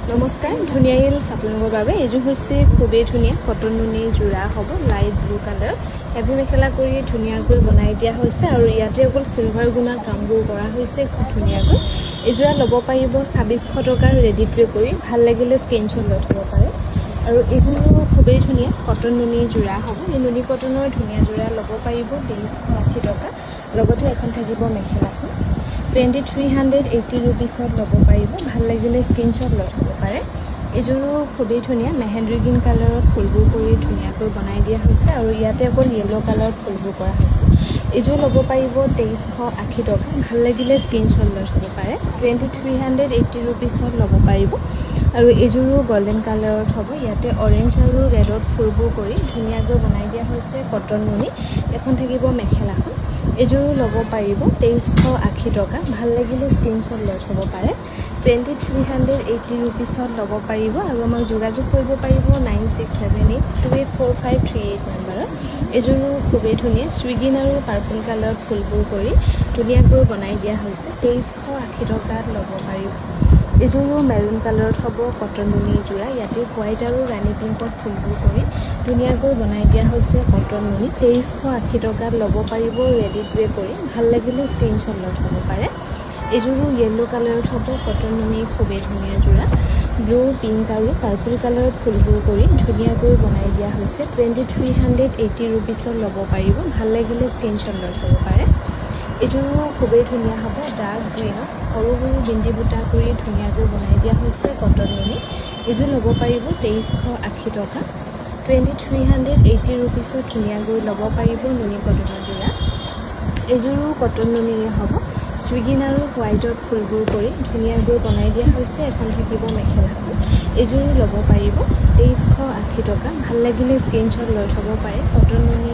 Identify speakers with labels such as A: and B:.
A: নমস্কাৰ, ধুনীয়া হিলছ আপোনালোকৰ বাবে এইযোৰ হৈছে খুবেই ধুনীয়া কটন নুনি যোৰা হ'ব লাইট ব্লু কালাৰ। হেভি মেখেলা কৰি ধুনীয়াকৈ বনাই দিয়া হৈছে আৰু ইয়াতে অকল চিলভাৰ গুণাৰ কামবোৰ কৰা হৈছে খুব ধুনীয়াকৈ। এইযোৰা ল'ব পাৰিব 2600 টকাৰ ৰেডি টু কৰি। ভাল লাগিলে স্ক্ৰীনশ্বট লৈ থ'ব পাৰে। আৰু এইযোৰো খুবেই ধুনীয়া কটন নুনি যোৰা হ'ব। এই নুনি কটনৰ ধুনীয়া যোৰা ল'ব পাৰিব 2380 টকা। লগতে এখন থাকিব মেখেলাখন 2380 ৰুপিছত ল'ব পাৰিব। ভাল লাগিলে স্ক্ৰীনশ্বট লৈ থ'ব পাৰে। এইযোৰো খুবেই ধুনীয়া মেহেন্দ্ৰী গ্ৰীণ কালাৰত ফুলবোৰ কৰি ধুনীয়াকৈ বনাই দিয়া হৈছে আৰু ইয়াতে অকল য়েল্ল' কালাৰত ফুলবোৰ কৰা হৈছে। এইযোৰ ল'ব পাৰিব 2380 টকা। ভাল লাগিলে স্ক্ৰীনশ্বট লৈ থ'ব পাৰে। 2380 ৰুপিছত ল'ব পাৰিব। আৰু এইযোৰো গল্ডেন কালাৰত হ'ব। ইয়াতে অৰেঞ্জ আৰু ৰেডত ফুলবোৰ কৰি ধুনীয়াকৈ বনাই দিয়া হৈছে কটন নুনি। এখন থাকিব মেখেলাখন। এইযোৰো ল'ব পাৰিব 2380 টকা। ভাল লাগিলে স্ক্ৰীনশ্বট লৈ থ'ব পাৰে। 2380 ৰুপিছত ল'ব পাৰিব আৰু আমাক যোগাযোগ কৰিব পাৰিব 9678284538 নম্বৰত। এইযোৰো খুবেই ধুনীয়া চুইগিন আৰু পাৰ্পল কালাৰ ফুলবোৰ কৰি ধুনীয়াকৈ বনাই দিয়া হৈছে। 2380 টকাত ল'ব পাৰিব। এইযোৰো মেৰুন কালাৰত হ'ব কটন নুনি যোৰা। ইয়াতে হোৱাইট আৰু ৰাণী পিংকত ফুলবোৰ কৰি ধুনীয়াকৈ বনাই দিয়া হৈছে কটন নুনি। 2380 টকাত ল'ব পাৰিব ৰেডি টু কৰি। ভাল লাগিলে স্ক্ৰীনশ্বট লৈ থ'ব পাৰে। এইযোৰো য়েল্ল' কালাৰত হ'ব কটন নুনি খুবেই ধুনীয়া যোৰা। ব্লু পিংক আৰু পাৰ্পল কালাৰত ফুলবোৰ কৰি ধুনীয়াকৈ বনাই দিয়া হৈছে। 2380 ৰুপিছত ল'ব পাৰিব। ভাল লাগিলে স্ক্ৰীনশ্বট লৈ থ'ব পাৰে। এইযোৰো খুবেই ধুনীয়া হ'ব ডাৰ্ক গ্ৰীণত সৰু সৰু বিন্দি বুটা কৰি ধুনীয়াকৈ বনাই দিয়া হৈছে কটন নুনি। এইযোৰ ল'ব পাৰিব 2380 টকা। 2380 ৰুপিছত ধুনীয়াকৈ ল'ব পাৰিব নুনি কটনৰ যোৰা। এইযোৰো কটন নুনিয়ে হ'ব চুইগিন আৰু হোৱাইটত ফুলবোৰ কৰি ধুনীয়াকৈ বনাই দিয়া হৈছে। এখন থাকিব মেখেলাখন। এইযোৰো ল'ব পাৰিব 2380 টকা। ভাল লাগিলে স্ক্ৰীনশ্বট লৈ থ'ব পাৰে। কটন নুনি